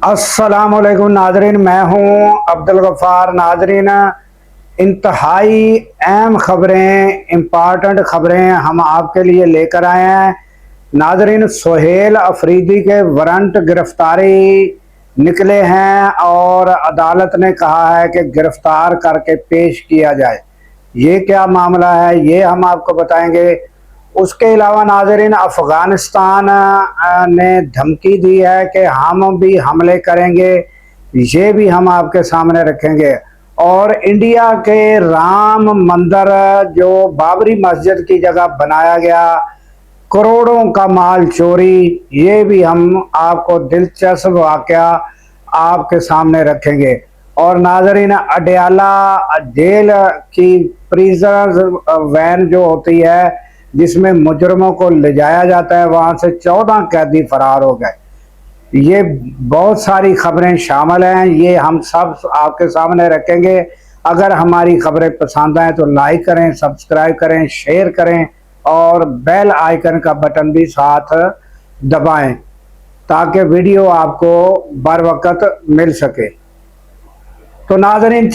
अस्सलामुअलैकुम नाजरीन, मैं हूं अब्दुल गफ्फार। नाजरीन, इंतहाई अहम खबरें, इम्पॉर्टेंट खबरें हम आपके लिए लेकर आए हैं। नाजरीन, सुहेल अफरीदी के वारंट गिरफ्तारी निकले हैं और अदालत ने कहा है कि गिरफ्तार करके पेश किया जाए। ये क्या मामला है, ये हम आपको बताएंगे। उसके अलावा नाजरीन, अफ़गानिस्तान ने धमकी दी है कि हम भी हमले करेंगे, ये भी हम आपके सामने रखेंगे। और इंडिया के राम मंदिर, जो बाबरी मस्जिद की जगह बनाया गया, करोड़ों का माल चोरी, ये भी हम आपको दिलचस्प वाकया आपके सामने रखेंगे। और नाजरीन, अडयाला जेल की प्रिजनर्स वैन जो होती है जिसमें मुजरमों को ले जाया जाता है, वहां से 14 कैदी फरार हो गए। ये बहुत सारी खबरें शामिल हैं, ये हम सब आपके सामने रखेंगे। अगर हमारी खबरें पसंद आए तो लाइक करें, सब्सक्राइब करें, शेयर करें और बेल आइकन का बटन भी साथ दबाएं ताकि वीडियो आपको बर वक्त मिल सके। तो नाज़रीन,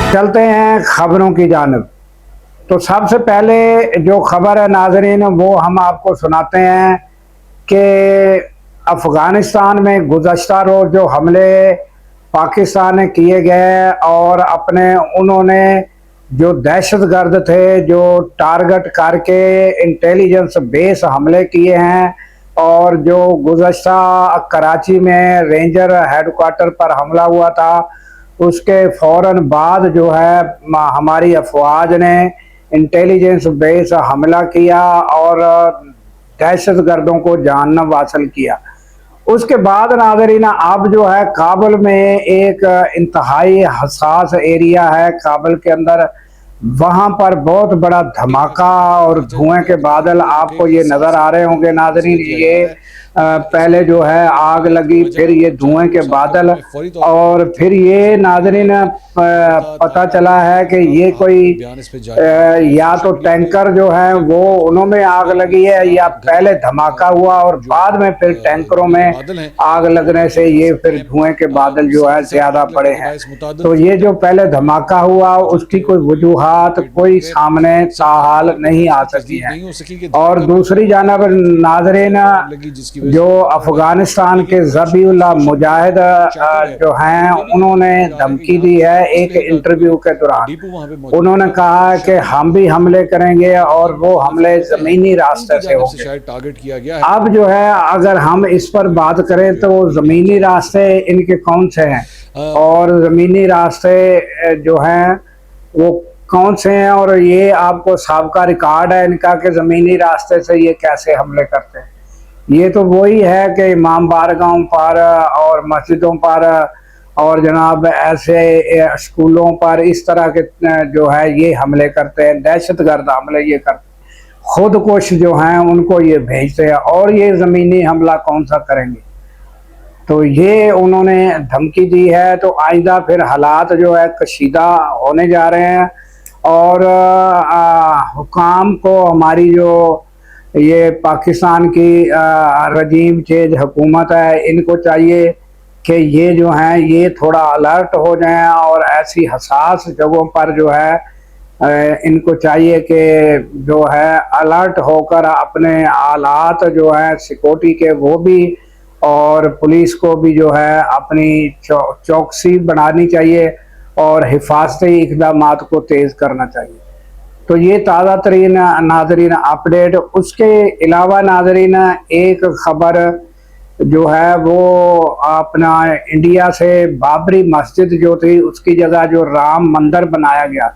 चलते हैं खबरों की जानिब। तो सबसे पहले जो खबर है नाजरीन, वो हम आपको सुनाते हैं कि अफ़गानिस्तान में गुज़श्ता रोज़ जो हमले पाकिस्तान ने किए गए और उन्होंने जो दहशतगर्द थे, जो टारगेट करके इंटेलिजेंस बेस हमले किए हैं, और जो गुज़श्ता कराची में रेंजर हेडक्वार्टर पर हमला हुआ था, उसके फ़ौरन बाद जो है हमारी अफवाज ने इंटेलिजेंस बेस हमला किया और दहशतगर्दों को जहन्नम हासिल किया। उसके बाद नाज़रीन, अब जो है काबुल में एक इंतहाई हसास एरिया है काबुल के अंदर, वहाँ पर बहुत बड़ा धमाका और धुएं के बादल आपको ये नज़र आ रहे होंगे नाज़रीन। ये पहले जो है आग लगी, फिर ये धुएं के बादल, और फिर ये नाज़रीन पता चला है कि ये कोई या तो टैंकर जो है वो उन्होंने आग लगी है, या पहले धमाका हुआ और बाद में फिर टैंकरों में आग लगने से ये फिर धुएं के बादल जो है ज्यादा बड़े हैं। तो ये जो पहले धमाका हुआ उसकी कोई वजूहात कोई सामने ताहाल नहीं आ सकी है। और दूसरी जानब नाज़रीन, जो अफगानिस्तान के ज़बीउल्लाह मुजाहिद जो हैं, उन्होंने धमकी दी है एक इंटरव्यू के दौरान। उन्होंने कहा है कि हम भी हमले करेंगे और वो हमले जमीनी रास्ते से होंगे। टारगेट किया गया है। अब जो है अगर हम इस पर बात करें तो जमीनी रास्ते इनके कौन से हैं और जमीनी रास्ते जो हैं वो कौन से हैं, और ये आपको साबका रिकॉर्ड है इनका कि जमीनी रास्ते से ये कैसे हमले करते हैं। ये तो वही है कि इमाम बारगाहों पर और मस्जिदों पर और जनाब ऐसे स्कूलों पर इस तरह के जो है ये हमले करते हैं, दहशतगर्द हमले ये करते हैं। खुदकुश जो हैं उनको ये भेजते हैं, और ये ज़मीनी हमला कौन सा करेंगे। तो ये उन्होंने धमकी दी है। तो आइंदा फिर हालात जो है कशीदा होने जा रहे हैं, और हुकाम को, हमारी जो ये पाकिस्तान की रजीम चेंज हुकूमत है, इनको चाहिए कि ये जो हैं ये थोड़ा अलर्ट हो जाएं, और ऐसी हसास जगहों पर जो है इनको चाहिए कि जो है अलर्ट होकर अपने आलात जो है सिक्योरिटी के वो भी, और पुलिस को भी जो है अपनी चौकसी बढ़ानी चाहिए और हिफाजती इक़दामात को तेज़ करना चाहिए। तो ये ताज़ा तरीन नाज़रीन अपडेट। उसके अलावा नाज़रीन एक ख़बर जो है वो अपना इंडिया से बाबरी मस्जिद जो थी उसकी जगह जो राम मंदिर बनाया गया,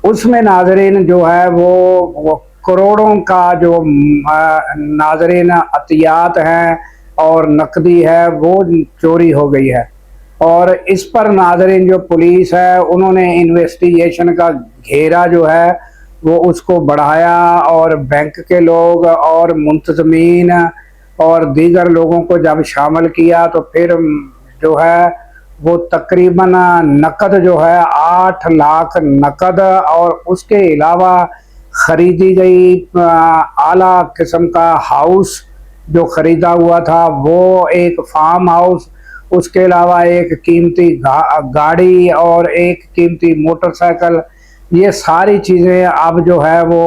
उसमें नाज़रीन जो है वो करोड़ों का जो नाज़रीन अतियात हैं और नकदी है वो चोरी हो गई है। और इस पर नाज़रीन जो पुलिस है उन्होंने इन्वेस्टिगेशन का घेरा जो है वो उसको बढ़ाया, और बैंक के लोग और मुंतज़मीन और दीगर लोगों को जब शामिल किया तो फिर जो है वो तकरीबन नकद जो है 8 लाख नकद, और उसके अलावा खरीदी गई आला किस्म का हाउस जो खरीदा हुआ था, वो एक फार्म हाउस, उसके अलावा एक कीमती गाड़ी और एक कीमती मोटरसाइकिल, ये सारी चीज़ें अब जो है वो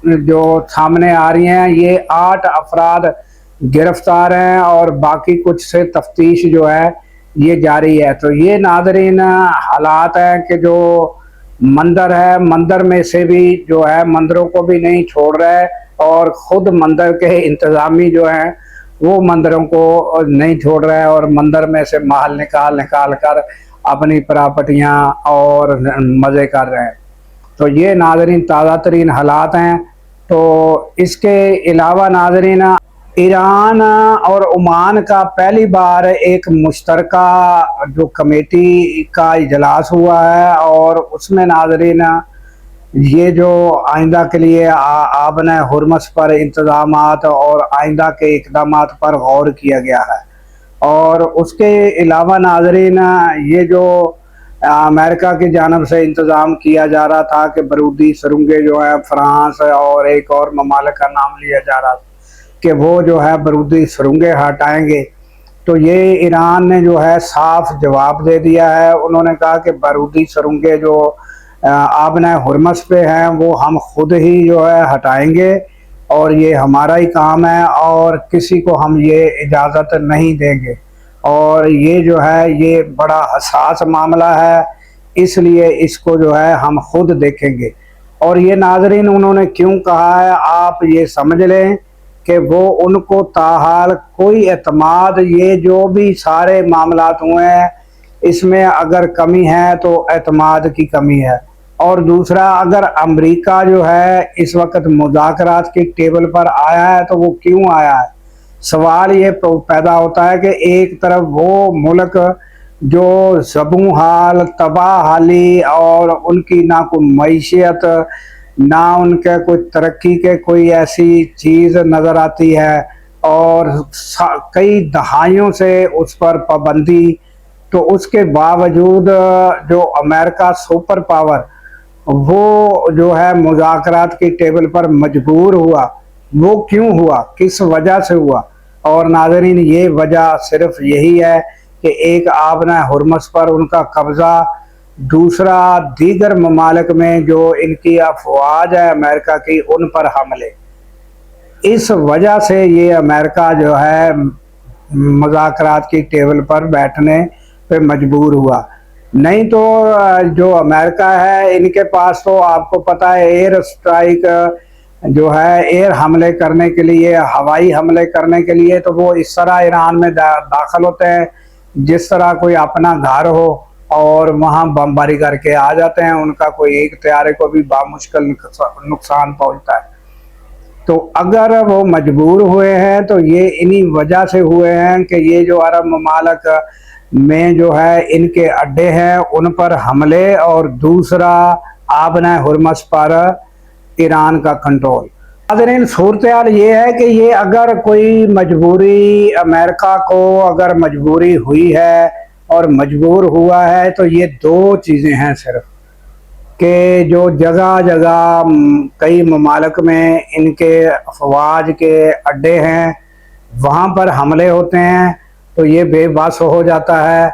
जो सामने आ रही हैं। ये 8 अफराद गिरफ्तार हैं और बाकी कुछ से तफ्तीश जो है ये जारी है। तो ये नाज़रीन हालात हैं कि जो मंदिर है, मंदिर में से भी जो है मंदिरों को भी नहीं छोड़ रहा है, और ख़ुद मंदिर के इंतज़ामी जो हैं वो मंदिरों को नहीं छोड़ रहा है, और मंदिर में से माल निकाल निकाल कर अपनी प्रॉपर्टियाँ और मज़े कर रहे हैं। तो ये नाज़रीन ताज़ा तरीन हालात हैं। तो इसके अलावा नाज़रीन ईरान और ओमान का पहली बार एक मुश्तरका जो कमेटी का इजलास हुआ है, और उसमें नाज़रीन ये जो आइंदा के लिए आबन हुर्मस पर इंतज़ामात और आइंदा के इक़दामात पर गौर किया गया है। और उसके अलावा नाज़रीन ये जो अमेरिका की जानब से इंतज़ाम किया जा रहा था कि बरूदी सुरंगें जो है फ्रांस और एक और ममालिक का नाम लिया जा रहा था कि वो जो है बरूदी सुरंगें हटाएंगे, तो ये ईरान ने जो है साफ जवाब दे दिया है। उन्होंने कहा कि बारूदी सुरंगें जो आबन हुर्मस पे हैं वो हम खुद ही जो है हटाएंगे, और ये हमारा ही काम है, और किसी को हम ये इजाज़त नहीं देंगे, और ये जो है ये बड़ा हसास मामला है, इसलिए इसको जो है हम खुद देखेंगे। और ये नाज़रीन उन्होंने क्यों कहा है, आप ये समझ लें कि वो उनको ताहाल कोई एतमाद, ये जो भी सारे मामलात हुए हैं इसमें अगर कमी है तो एतमाद की कमी है। और दूसरा, अगर अमेरिका जो है इस वक्त मुज़ाकरात की टेबल पर आया है तो वो क्यों आया है। सवाल ये पैदा होता है कि एक तरफ वो मुल्क जो ज़बूं हाल, तबाह हाली, और उनकी ना कोई मईशियत, ना उनके कोई तरक्की के कोई ऐसी चीज़ नज़र आती है, और कई दहाइयों से उस पर पाबंदी, तो उसके बावजूद जो अमेरिका सुपर पावर वो जो है मुज़ाकरात की टेबल पर मजबूर हुआ, वो क्यों हुआ, किस वजह से हुआ। और नाज़रीन ये वजह सिर्फ यही है कि एक आबन हुर्मस पर उनका कब्ज़ा, दूसरा दीगर ममालिक में जो इनकी अफवाज है अमेरिका की उन पर हमले, इस वजह से ये अमेरिका जो है मुज़ाकरात की टेबल पर बैठने पे मजबूर हुआ। नहीं तो जो अमेरिका है इनके पास तो आपको पता है एयर स्ट्राइक जो है, एयर हमले करने के लिए, हवाई हमले करने के लिए, तो वो इस तरह ईरान में दाखिल होते हैं जिस तरह कोई अपना घर हो और वहाँ बमबारी करके आ जाते हैं। उनका कोई एक तैयारे को भी बामुश्किल नुकसान पहुँचता है। तो अगर वो मजबूर हुए हैं तो ये इन्हीं वजह से हुए हैं कि ये जो अरब ममालिक में जो है इनके अड्डे हैं उन पर हमले, और दूसरा आबन हुर्मस पर ईरान का कंट्रोल। नाज़रीन सूरत हाल ये है कि ये अगर कोई मजबूरी अमेरिका को अगर मजबूरी हुई है और मजबूर हुआ है तो ये दो चीज़ें हैं सिर्फ, कि जो जगह जगह कई ममालिक में इनके अफवाज के अड्डे हैं वहाँ पर हमले होते हैं, तो ये बेबस हो जाता है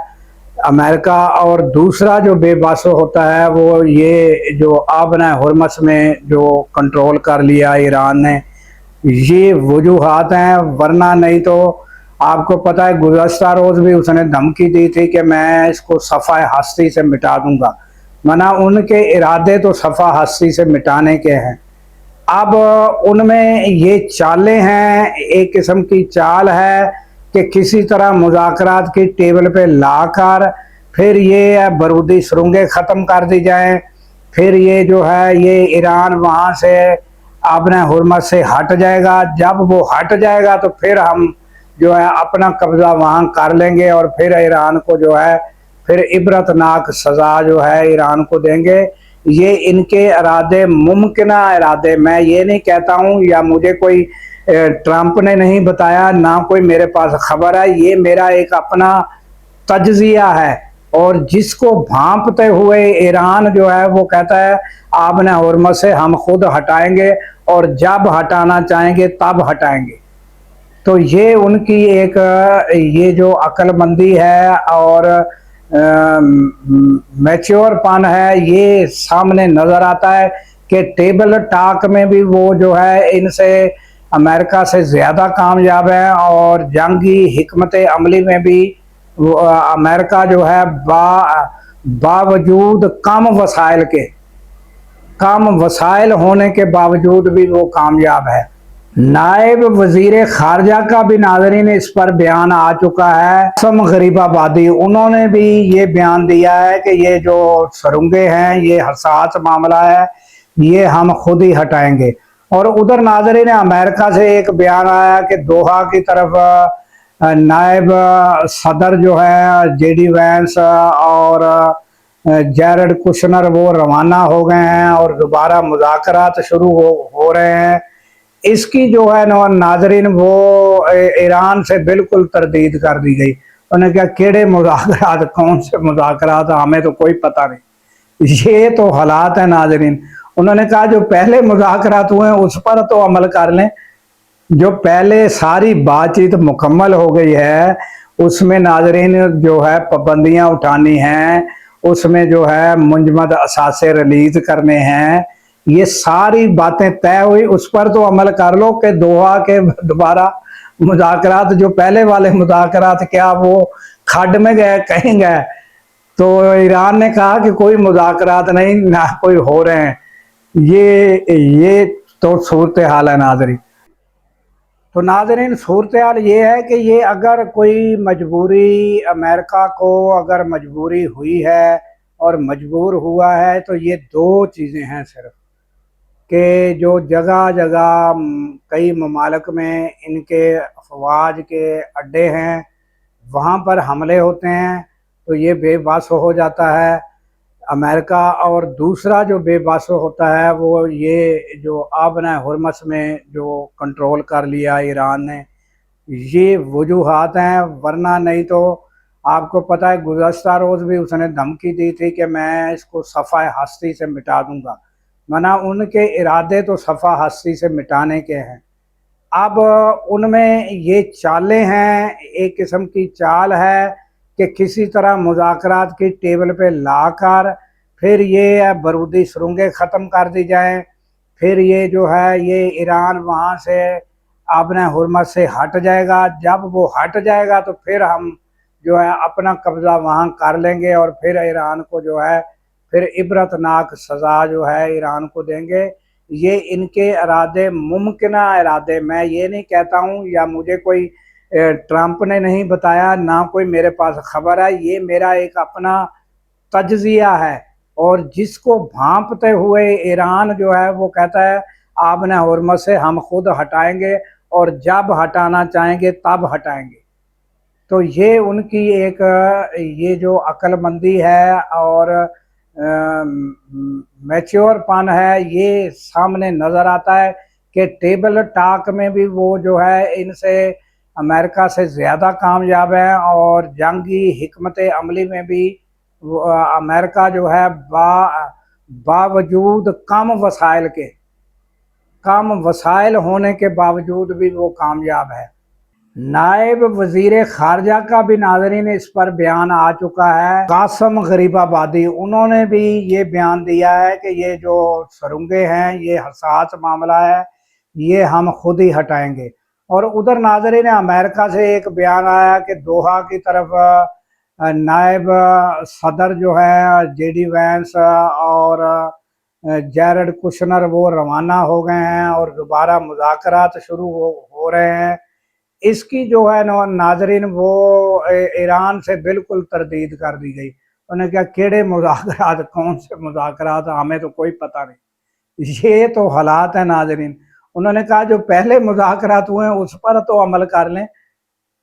अमेरिका। और दूसरा जो बेबस होता है वो ये जो आबन हुर्मस में जो कंट्रोल कर लिया ईरान ने, ये वजूहात हैं। वरना नहीं तो आपको पता है गुज़श्ता रोज़ भी उसने धमकी दी थी कि मैं इसको सफ़ा हस्ती से मिटा दूंगा, मना उनके इरादे तो सफ़ा हस्ती से मिटाने के हैं। अब उनमें ये चालें हैं, एक किस्म की चाल है कि किसी तरह मुज़ाकरात की टेबल पे लाकर फिर ये बारूदी सुरंगें ख़त्म कर दी जाएं, फिर ये जो है ये ईरान वहाँ से आबन हुर्मस से हट जाएगा। जब वो हट जाएगा तो फिर हम जो है अपना कब्ज़ा वहाँ कर लेंगे, और फिर ईरान को जो है फिर इबरतनाक सज़ा जो है ईरान को देंगे। ये इनके इरादे, मुमकिन इरादे, मैं ये नहीं कहता हूँ या मुझे कोई ट्रंप ने नहीं बताया, ना कोई मेरे पास खबर है, ये मेरा एक अपना तज्जिया है, और जिसको भांपते हुए ईरान जो है वो कहता है आपने हुर्मत से हम खुद हटाएंगे और जब हटाना चाहेंगे तब हटाएंगे। तो ये उनकी एक ये जो अक्लमंदी है और मैच्योरपन है, ये सामने नजर आता है कि टेबल टॉक में भी वो जो है इनसे अमेरिका से ज़्यादा कामयाब है, और जंगी हिकमत अमली में भी अमेरिका जो है बावजूद कम वसाइल होने के बावजूद भी वो कामयाब है। नायब वजीर खारजा का भी नाज़रीन इस पर बयान आ चुका है। असम गरीबाबादी, उन्होंने भी ये बयान दिया है कि ये जो सुरंगें हैं ये हसास मामला है, ये हम खुद ही हटाएंगे। और उधर नाज़रीन अमेरिका से एक बयान आया कि दोहा की तरफ नायब सदर जो है जेडी वैंस और जैरेड कुशनर वो रवाना हो गए हैं और दोबारा मुज़ाकरात शुरू हो रहे हैं। इसकी जो है नाजरीन वो ईरान से बिल्कुल तरदीद कर दी गई। उन्होंने कहा केड़े मुज़ाकरात, कौन से मुज़ाकरात, हमें तो कोई पता नहीं। ये तो हालात है नाजरीन। उन्होंने कहा जो पहले मुज़ाकरात हुए हैं उस पर तो अमल कर लें, जो पहले सारी बातचीत मुकम्मल हो गई है उसमें नाजरीन जो है पाबंदियाँ उठानी हैं, उसमें जो है मुंजमद असासे रिलीज करने हैं, ये सारी बातें तय हुई, उस पर तो अमल कर लो कि दोहा के दोबारा मुज़ाकरात, जो पहले वाले मुज़ाकरात क्या वो खड्ड में गए, कहीं गए। तो ईरान ने कहा कि कोई मुज़ाकरात नहीं, ना कोई हो रहे हैं। ये तो सूरत हाल है नाज़रीन। तो नाज़रीन सूरत हाल ये है कि ये अगर कोई मजबूरी, अमेरिका को अगर मजबूरी हुई है और मजबूर हुआ है, तो ये दो चीज़ें हैं सिर्फ, कि जो जगह जगह कई ममालिक में इनके अफवाज के अड्डे हैं, वहाँ पर हमले होते हैं तो ये बेबस हो जाता है अमेरिका। और दूसरा जो बेबस होता है वो ये जो आबना हुर्मस में जो कंट्रोल कर लिया ईरान ने, ये वजूहात हैं। वरना नहीं तो आपको पता है गुज़श्ता रोज़ भी उसने धमकी दी थी कि मैं इसको सफ़ा हस्ती से मिटा दूंगा। मना उनके इरादे तो सफ़ा हस्ती से मिटाने के हैं। अब उनमें ये चालें हैं, एक किस्म की चाल है कि किसी तरह मुज़ाकरात की टेबल पे लाकर फिर ये बारूदी सुरंगें ख़त्म कर दी जाएं, फिर ये जो है ये ईरान वहाँ से अपने हुर्मत से हट जाएगा। जब वो हट जाएगा तो फिर हम जो है अपना कब्ज़ा वहाँ कर लेंगे और फिर ईरान को जो है फिर इबरतनाक सज़ा जो है ईरान को देंगे। ये इनके इरादे, मुमकिन इरादे, मैं ये नहीं कहता हूँ या मुझे कोई ट्रंप ने नहीं बताया, ना कोई मेरे पास खबर है, ये मेरा एक अपना तज्जिया है। और जिसको भांपते हुए ईरान जो है वो कहता है आपने हुर्मत से हम खुद हटाएंगे और जब हटाना चाहेंगे तब हटाएंगे। तो ये उनकी एक ये जो अक्लमंदी है और मैच्योरपन है, ये सामने नज़र आता है कि टेबल टॉक में भी वो जो है इनसे अमेरिका से ज़्यादा कामयाब है, और जंगी हिकमत अमली में भी अमेरिका जो है बावजूद कम वसाइल होने के बावजूद भी वो कामयाब है। नायब वजीर खारजा का भी नाज़रीन इस पर बयान आ चुका है। कासम गरीबाबादी, उन्होंने भी ये बयान दिया है कि ये जो सुरंगें हैं ये हसास मामला है, ये हम खुद ही हटाएंगे। और उधर नाज़रीन अमेरिका से एक बयान आया कि दोहा की तरफ नायब सदर जो है जेडी वैंस और जैरेड कुशनर वो रवाना हो गए हैं और दोबारा मुज़ाकरात शुरू हो रहे हैं। इसकी जो है नाजरीन वो ईरान से बिल्कुल तरदीद कर दी गई। उन्होंने कहा केड़े मुज़ाकरात, कौन से मुज़ाकरात, हमें तो कोई पता नहीं। ये तो हालात है नाजरीन। उन्होंने कहा जो पहले मुज़ाकरात हुए हैं उस पर तो अमल कर लें,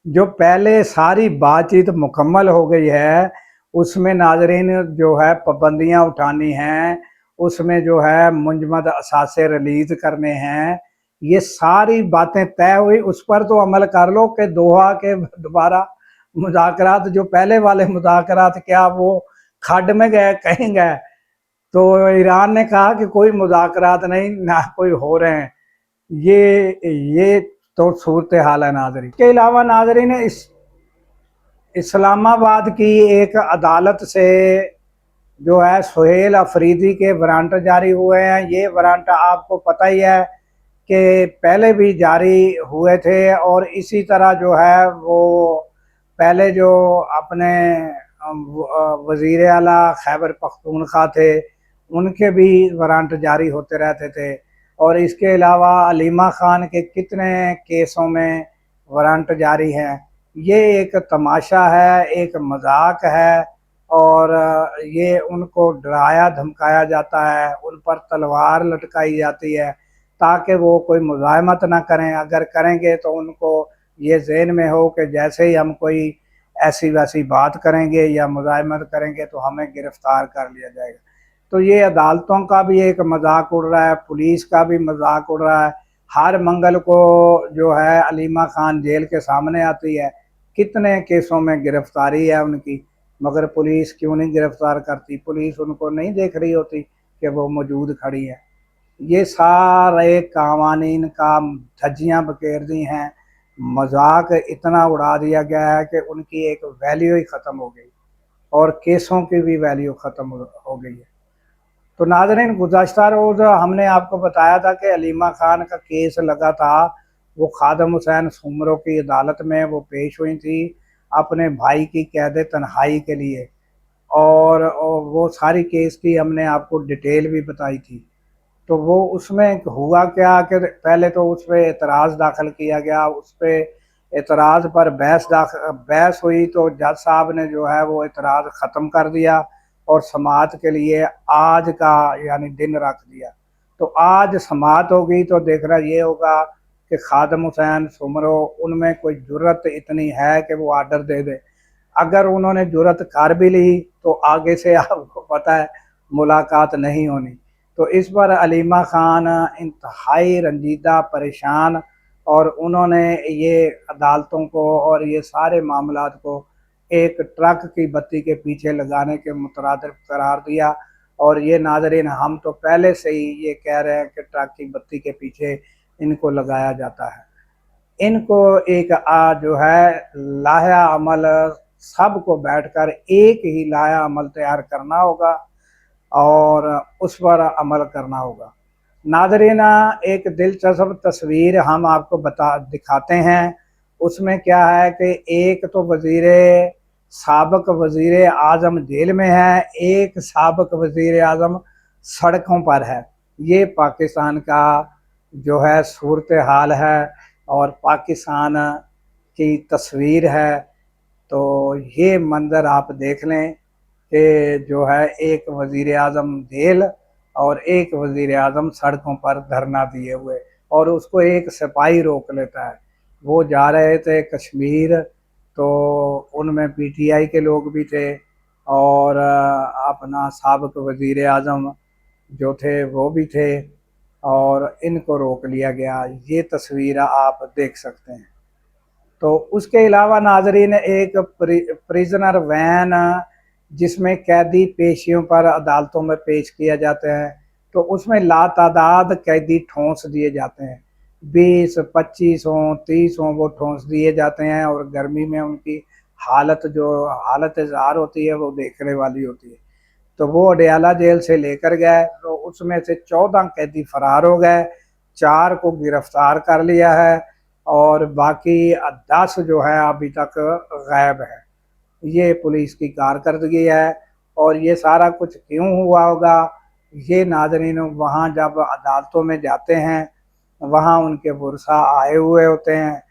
जो पहले सारी बातचीत मुकम्मल हो गई है उसमें नाजरीन जो है पाबंदियाँ उठानी हैं, उसमें जो है मुंजमद असासे रिलीज करने हैं, ये सारी बातें तय हुई, उस पर तो अमल कर लो कि दोहा के दोबारा मुज़ाकरात जो पहले वाले मुज़ाकरात क्या वो खड्ड में गए, कहीं गए। तो ईरान ने कहा कि कोई मुज़ाकरात नहीं, ना कोई हो रहे हैं। ये तो सूरत हाल है नाज़रीन। इसके अलावा नाज़रीन इस्लामाबाद की एक अदालत से जो है सुहेल अफरीदी के वारंट जारी हुए हैं। ये वारंट आपको पता ही है कि पहले भी जारी हुए थे, और इसी तरह जो है वो पहले जो अपने वज़ीर आला खैबर पख्तूनख्वा थे उनके भी वारंट जारी होते रहते थे। और इसके अलावा अलीमा खान के कितने केसों में वारंट जारी हैं। ये एक तमाशा है, एक मजाक है, और ये उनको डराया धमकाया जाता है, उन पर तलवार लटकाई जाती है ताकि वो कोई मुज़ाहमत ना करें। अगर करेंगे तो उनको ये ज़हन में हो कि जैसे ही हम कोई ऐसी वैसी बात करेंगे या मुज़ाहमत करेंगे तो हमें गिरफ़्तार कर लिया जाएगा। तो ये अदालतों का भी एक मजाक उड़ रहा है, पुलिस का भी मजाक उड़ रहा है। हर मंगल को जो है अलीमा खान जेल के सामने आती है, कितने केसों में गिरफ्तारी है उनकी, मगर पुलिस क्यों नहीं गिरफ्तार करती? पुलिस उनको नहीं देख रही होती कि वो मौजूद खड़ी है। ये सारे कावानीन का धज्जियाँ बखेर दी हैं, मजाक इतना उड़ा दिया गया है कि उनकी एक वैल्यू ही ख़त्म हो गई, और केसों की भी वैल्यू ख़त्म हो गई है। तो नाज़रीन, गुज़श्ता रोज़ हमने आपको बताया था कि अलीमा खान का केस लगा था, वो खादम हुसैन सुमरो की अदालत में वो पेश हुई थी अपने भाई की कैद तन्हाई के लिए, और वो सारी केस की हमने आपको डिटेल भी बताई थी। तो वो उसमें हुआ क्या कि पहले तो उस पर एतराज़ दाखिल किया गया, उस पर एतराज़ पर बहस हुई, तो जज साहब ने जो है वो एतराज़ ख़त्म कर दिया और समाअत के लिए आज का यानी दिन रख दिया। तो आज समाअत होगी तो देखना ये होगा कि खादम हुसैन सुमरो उनमें कोई जुर्रत इतनी है कि वो आर्डर दे दे। अगर उन्होंने जुर्रत कर भी ली तो आगे से आपको पता है मुलाकात नहीं होनी। तो इस पर अलीमा खान इंतहाई रंजीदा, परेशान, और उन्होंने ये अदालतों को और ये सारे मामलात को एक ट्रक की बत्ती के पीछे लगाने के मुतरादिफ करार दिया। और ये नाज़रीन, हम तो पहले से ही ये कह रहे हैं कि ट्रक की बत्ती के पीछे इनको लगाया जाता है। इनको एक जो है लाया अमल, सबको बैठकर एक ही लाया अमल तैयार करना होगा और उस पर अमल करना होगा। नाज़रीन, एक दिलचस्प तस्वीर हम आपको दिखाते हैं। उसमें क्या है कि एक तो साबिक़ वज़ीर आज़म जेल में है, एक साबिक़ वज़ीर आज़म सड़कों पर है। ये पाकिस्तान का जो है सूरत हाल है और पाकिस्तान की तस्वीर है। तो ये मंज़र आप देख लें कि जो है एक वज़ीर आज़म जेल और एक वज़ीर आज़म सड़कों पर धरना दिए हुए, और उसको एक सिपाही रोक लेता है। वो जा रहे थे कश्मीर, तो उनमें पीटीआई के लोग भी थे और अपना साबिक़ वज़ीर आज़म जो थे वो भी थे, और इनको रोक लिया गया। ये तस्वीर आप देख सकते हैं। तो उसके अलावा नाज़रीन, एक प्रिजनर वैन जिसमें कैदी पेशियों पर अदालतों में पेश किया जाते हैं, तो उसमें लातादाद कैदी ठोंस दिए जाते हैं। 20, 25 हों, 30 हों, वो ठोंस दिए जाते हैं, और गर्मी में उनकी हालत ज़ार होती है वो देखने वाली होती है। तो वो अडयाला जेल से लेकर गए, तो उसमें से 14 कैदी फरार हो गए, 4 को गिरफ्तार कर लिया है, और बाकी 10 जो है अभी तक गायब है। ये पुलिस की कारकर्दगी है। और ये सारा कुछ क्यों हुआ होगा? ये नाज़रीन, वहाँ जब अदालतों में जाते हैं, वहाँ उनके बुरसा आए हुए होते हैं,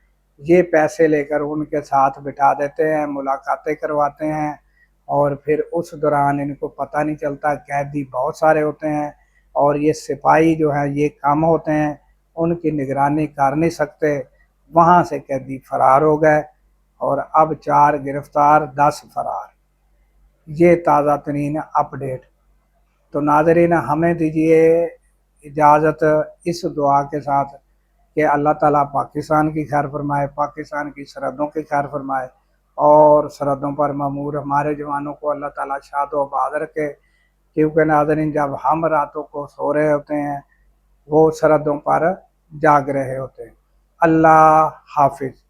ये पैसे लेकर उनके साथ बिठा देते हैं, मुलाकातें करवाते हैं, और फिर उस दौरान इनको पता नहीं चलता। कैदी बहुत सारे होते हैं और ये सिपाही जो हैं ये कम होते हैं, उनकी निगरानी कर नहीं सकते। वहाँ से कैदी फरार हो गए, और अब 4 गिरफ्तार, 10 फरार। ये ताज़ा तरीन अपडेट। तो नाज़रीन, हमें दीजिए इजाज़त इस दुआ के साथ कि अल्लाह ताला पाकिस्तान की खैर फरमाए, पाकिस्तान की सरहदों की खैर फरमाए, और सरहदों पर ममूर हमारे जवानों को अल्लाह ताला शाद व आबाद रखे। क्योंकि नाज़रीन जब हम रातों को सो रहे होते हैं वो सरहदों पर जाग रहे होते हैं। अल्लाह हाफिज़।